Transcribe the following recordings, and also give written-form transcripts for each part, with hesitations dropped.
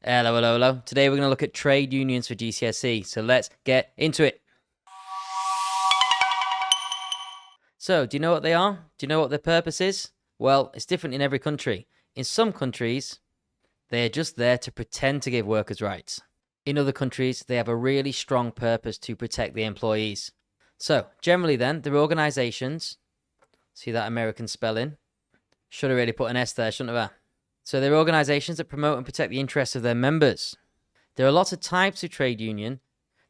Hello, hello, hello. Today we're going to look at trade unions for GCSE, so let's get into it. So, do you know what they are? Do you know what their purpose is? Well, it's different in every country. In some countries, they are just there to pretend to give workers rights. In other countries, they have a really strong purpose to protect the employees. So, generally then, they're organizations. See that American spelling? Should have really put an S there, shouldn't have I? So they're organizations that promote and protect the interests of their members. There are lots of types of trade union.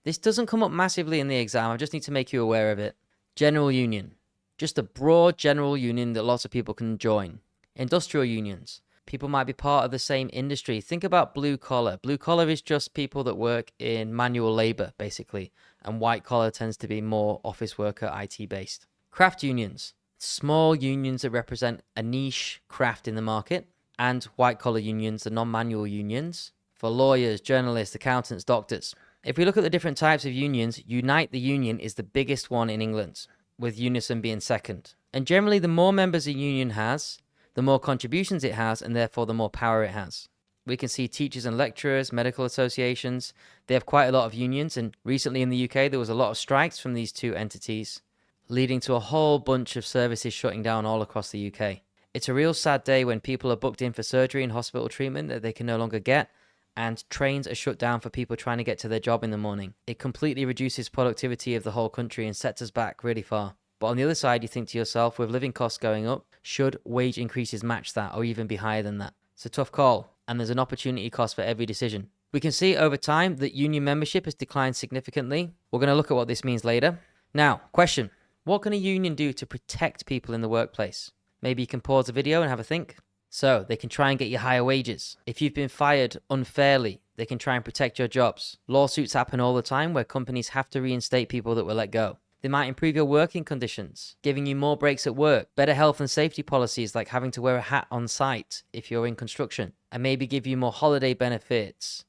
This doesn't come up massively in the exam. I just need to make you aware of it. General union. Just a broad general union that lots of people can join. Industrial unions. People might be part of the same industry. Think about blue collar. Blue collar is just people that work in manual labor, basically. And white collar tends to be more office worker, IT based. Craft unions. Small unions that represent a niche craft in the market. And white-collar unions, the non-manual unions, for lawyers, journalists, accountants, doctors. If we look at the different types of unions, Unite the Union is the biggest one in England, with Unison being second. And generally, the more members a union has, the more contributions it has, and therefore the more power it has. We can see teachers and lecturers, medical associations, they have quite a lot of unions, and recently in the UK there was a lot of strikes from these two entities, leading to a whole bunch of services shutting down all across the UK. It's a real sad day when people are booked in for surgery and hospital treatment that they can no longer get, and trains are shut down for people trying to get to their job in the morning. It completely reduces productivity of the whole country and sets us back really far. But on the other side, you think to yourself, with living costs going up, should wage increases match that or even be higher than that? It's a tough call, and there's an opportunity cost for every decision. We can see over time that union membership has declined significantly. We're going to look at what this means later. Now, question. What can a union do to protect people in the workplace? Maybe you can pause the video and have a think. So, they can try and get you higher wages. If you've been fired unfairly, they can try and protect your jobs. Lawsuits happen all the time where companies have to reinstate people that were let go. They might improve your working conditions, giving you more breaks at work, better health and safety policies like having to wear a hat on site if you're in construction, and maybe give you more holiday benefits,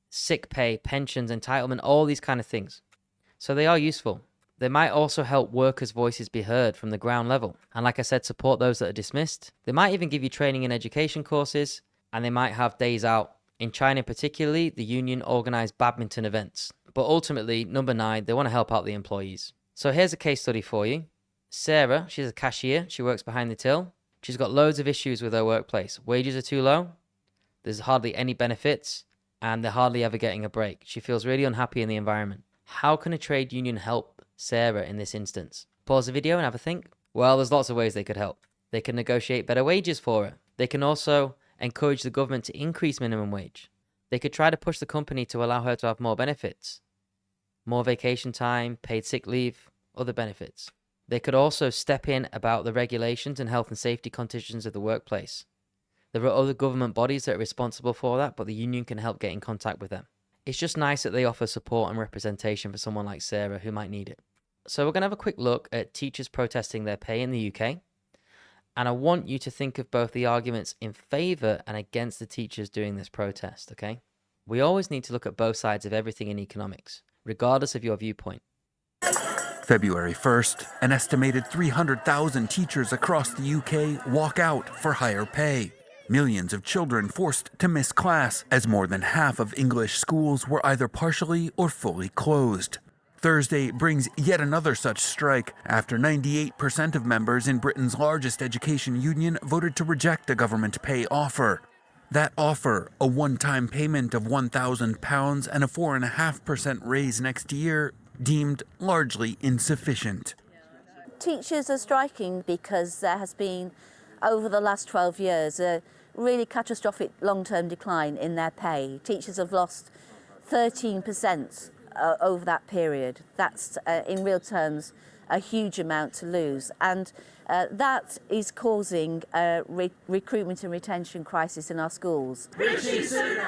sick pay, pensions, entitlement, all these kind of things. So they are useful. They might also help workers' voices be heard from the ground level. And like I said, support those that are dismissed. They might even give you training and education courses, and they might have days out. In China particularly, the union organized badminton events. But ultimately, number 9, they want to help out the employees. So here's a case study for you. Sarah, she's a cashier. She works behind the till. She's got loads of issues with her workplace. Wages are too low. There's hardly any benefits, and they're hardly ever getting a break. She feels really unhappy in the environment. How can a trade union help Sarah in this instance? Pause the video and have a think. Well, there's lots of ways they could help. They can negotiate better wages for her. They can also encourage the government to increase minimum wage. They could try to push the company to allow her to have more benefits. More vacation time, paid sick leave, other benefits. They could also step in about the regulations and health and safety conditions of the workplace. There are other government bodies that are responsible for that, but the union can help get in contact with them. It's just nice that they offer support and representation for someone like Sarah who might need it. So we're going to have a quick look at teachers protesting their pay in the UK. And I want you to think of both the arguments in favour and against the teachers doing this protest, okay? We always need to look at both sides of everything in economics, regardless of your viewpoint. February 1st, an estimated 300,000 teachers across the UK walk out for higher pay. Millions of children forced to miss class, as more than half of English schools were either partially or fully closed. Thursday brings yet another such strike after 98% of members in Britain's largest education union voted to reject a government pay offer. That offer, a one-time payment of £1,000 and a 4.5% raise next year, deemed largely insufficient. Teachers are striking because there has been, over the last 12 years, a really catastrophic long-term decline in their pay. Teachers have lost 13% over that period. That's, in real terms, a huge amount to lose. And that is causing a recruitment and retention crisis in our schools.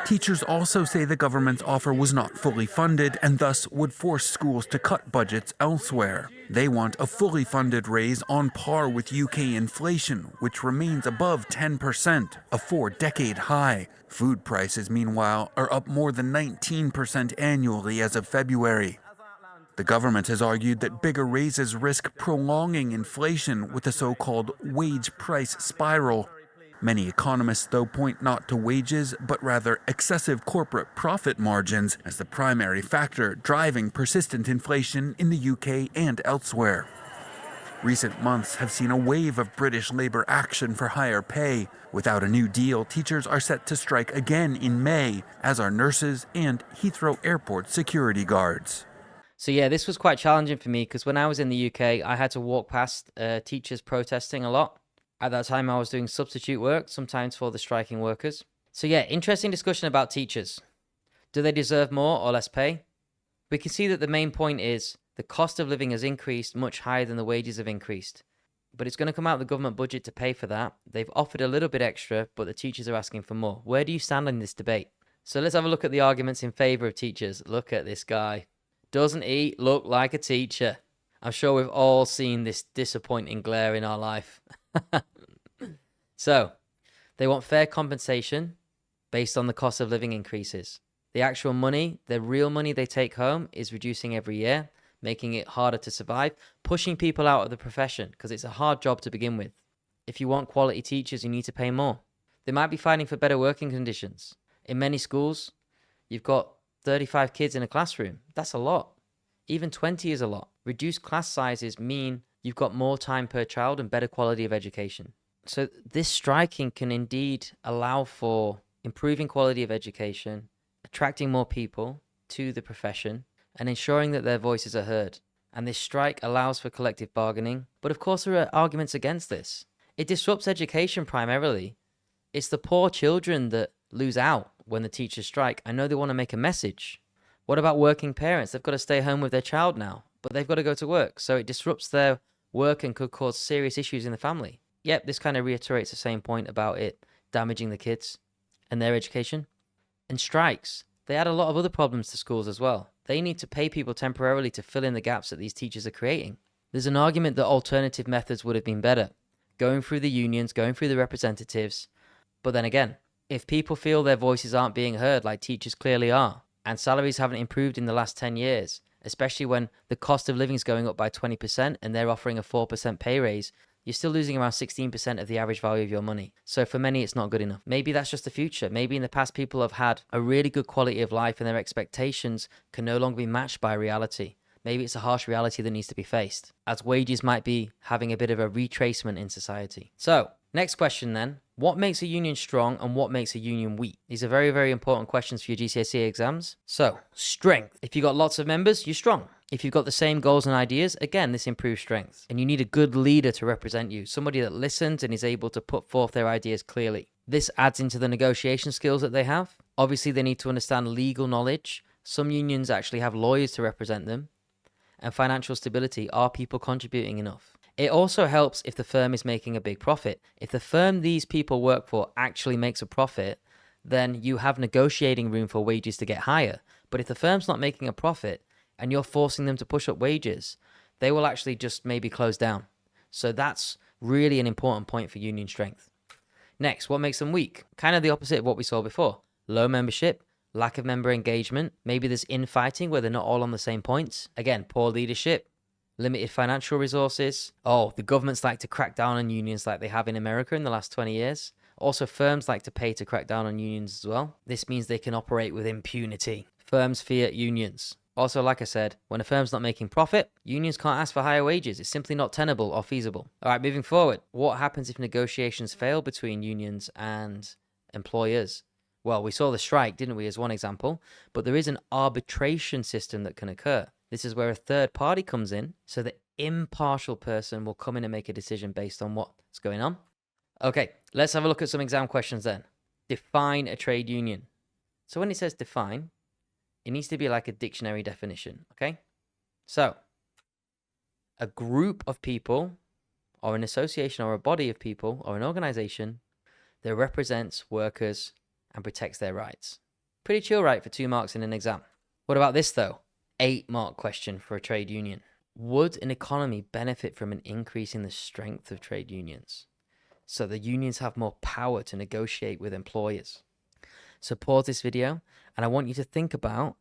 Teachers also say the government's offer was not fully funded and thus would force schools to cut budgets elsewhere. They want a fully funded raise on par with UK inflation, which remains above 10%, a 4-decade high. Food prices, meanwhile, are up more than 19% annually as of February. The government has argued that bigger raises risk prolonging inflation with the so-called wage price spiral. Many economists, though, point not to wages, but rather excessive corporate profit margins as the primary factor driving persistent inflation in the UK and elsewhere. Recent months have seen a wave of British Labour action for higher pay. Without a new deal, teachers are set to strike again in May, as are nurses and Heathrow Airport security guards. So yeah, this was quite challenging for me because when I was in the UK, I had to walk past teachers protesting a lot. At that time, I was doing substitute work, sometimes for the striking workers. So yeah, interesting discussion about teachers. Do they deserve more or less pay? We can see that the main point is the cost of living has increased much higher than the wages have increased. But it's going to come out of the government budget to pay for that. They've offered a little bit extra, but the teachers are asking for more. Where do you stand in this debate? So let's have a look at the arguments in favour of teachers. Look at this guy. Doesn't he look like a teacher? I'm sure we've all seen this disappointing glare in our life. So, they want fair compensation based on the cost of living increases. The actual money, the real money they take home is reducing every year, making it harder to survive, pushing people out of the profession because it's a hard job to begin with. If you want quality teachers, you need to pay more. They might be fighting for better working conditions. In many schools, you've got 35 kids in a classroom. That's a lot. Even 20 is a lot. Reduced class sizes mean you've got more time per child and better quality of education. So this striking can indeed allow for improving quality of education, attracting more people to the profession, and ensuring that their voices are heard. And this strike allows for collective bargaining. But of course, there are arguments against this. It disrupts education primarily. It's the poor children that lose out when the teachers strike. I know they want to make a message. What about working parents? They've got to stay home with their child now, but they've got to go to work. So it disrupts their work and could cause serious issues in the family. Yep, this kind of reiterates the same point about it damaging the kids and their education. And strikes, they add a lot of other problems to schools as well. They need to pay people temporarily to fill in the gaps that these teachers are creating. There's an argument that alternative methods would have been better, going through the unions, going through the representatives. But then again, if people feel their voices aren't being heard like teachers clearly are, and salaries haven't improved in the last 10 years, especially when the cost of living is going up by 20% and they're offering a 4% pay raise, you're still losing around 16% of the average value of your money. So for many, it's not good enough. Maybe that's just the future. Maybe in the past, people have had a really good quality of life and their expectations can no longer be matched by reality. Maybe it's a harsh reality that needs to be faced, as wages might be having a bit of a retracement in society. So, next question then. What makes a union strong and what makes a union weak? These are very, very important questions for your GCSE exams. So, strength. If you've got lots of members, you're strong. If you've got the same goals and ideas, again, this improves strength. And you need a good leader to represent you, somebody that listens and is able to put forth their ideas clearly. This adds into the negotiation skills that they have. Obviously, they need to understand legal knowledge. Some unions actually have lawyers to represent them. And financial stability. Are people contributing enough? It also helps if the firm is making a big profit. If the firm these people work for actually makes a profit, then you have negotiating room for wages to get higher. But if the firm's not making a profit and you're forcing them to push up wages, they will actually just maybe close down. So that's really an important point for union strength. Next, what makes them weak? Kind of the opposite of what we saw before. Low membership, lack of member engagement. Maybe there's infighting where they're not all on the same points. Again, poor leadership, limited financial resources. Oh, the governments like to crack down on unions like they have in America in the last 20 years. Also, firms like to pay to crack down on unions as well. This means they can operate with impunity. Firms fear unions. Also, like I said, when a firm's not making profit, unions can't ask for higher wages. It's simply not tenable or feasible. All right, moving forward. What happens if negotiations fail between unions and employers? Well, we saw the strike, didn't we, as one example, but there is an arbitration system that can occur. This is where a third party comes in, so the impartial person will come in and make a decision based on what's going on. Okay, let's have a look at some exam questions then. Define a trade union. So when it says define, it needs to be like a dictionary definition, okay? So, a group of people, or an association, or a body of people, or an organization that represents workers and protects their rights. Pretty chill, right, for 2 marks in an exam. What about this, though? 8-mark question for a trade union. Would an economy benefit from an increase in the strength of trade unions? So the unions have more power to negotiate with employers. So pause this video, and I want you to think about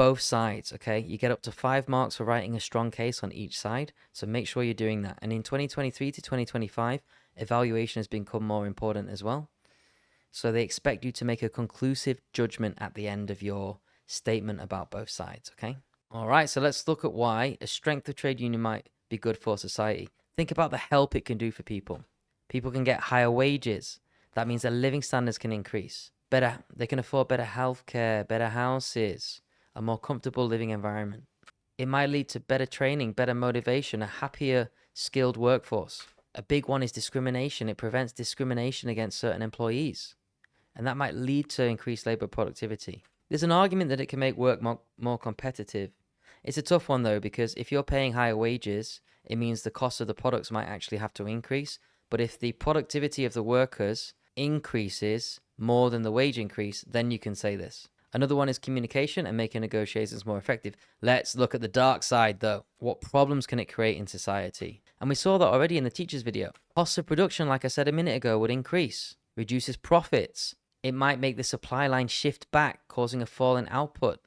both sides, okay? You get up to 5 marks for writing a strong case on each side, so make sure you're doing that. And in 2023 to 2025, evaluation has become more important as well. So they expect you to make a conclusive judgment at the end of your statement about both sides, okay? All right, so let's look at why a strength of trade union might be good for society. Think about the help it can do for people. People can get higher wages. That means their living standards can increase. They can afford better healthcare, better houses, a more comfortable living environment. It might lead to better training, better motivation, a happier, skilled workforce. A big one is discrimination. It prevents discrimination against certain employees, and that might lead to increased labor productivity. There's an argument that it can make work more competitive. It's a tough one though, because if you're paying higher wages, it means the cost of the products might actually have to increase. But if the productivity of the workers increases more than the wage increase, then you can say this. Another one is communication and making negotiations more effective. Let's look at the dark side though. What problems can it create in society? And we saw that already in the teacher's video. Costs of production, like I said a minute ago, would increase, reduces profits. It might make the supply line shift back, causing a fall in output,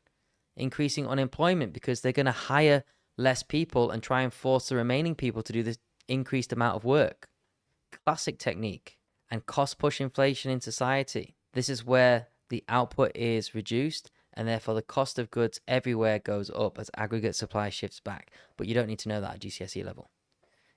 increasing unemployment because they're going to hire less people and try and force the remaining people to do the increased amount of work. Classic technique. And cost push inflation in society. This is where the output is reduced and therefore the cost of goods everywhere goes up as aggregate supply shifts back. But you don't need to know that at GCSE level,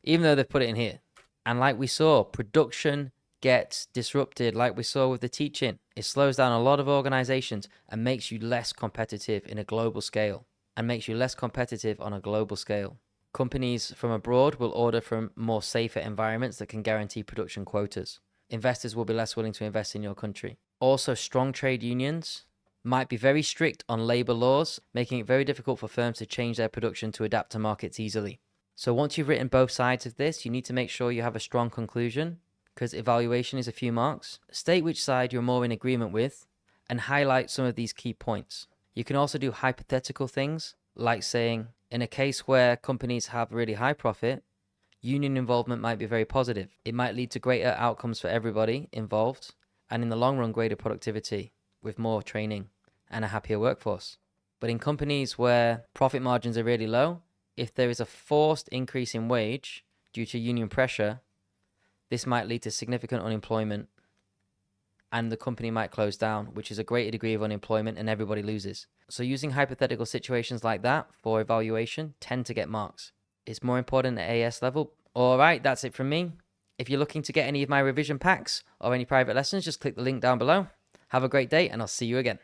even though they've put it in here. And like we saw, production gets disrupted, like we saw with the teaching. It slows down a lot of organizations and makes you less competitive in a global scale, and makes you less competitive on a global scale. Companies from abroad will order from more safer environments that can guarantee production quotas. Investors will be less willing to invest in your country. Also, strong trade unions might be very strict on labor laws, making it very difficult for firms to change their production to adapt to markets easily. So once you've written both sides of this, you need to make sure you have a strong conclusion, because evaluation is a few marks. State which side you're more in agreement with and highlight some of these key points. You can also do hypothetical things, like saying, in a case where companies have really high profit, union involvement might be very positive. It might lead to greater outcomes for everybody involved, and in the long run, greater productivity with more training and a happier workforce. But in companies where profit margins are really low, if there is a forced increase in wage due to union pressure, this might lead to significant unemployment and the company might close down, which is a greater degree of unemployment and everybody loses. So using hypothetical situations like that for evaluation tend to get marks. It's more important at AS level. All right, that's it from me. If you're looking to get any of my revision packs or any private lessons, just click the link down below. Have a great day and I'll see you again.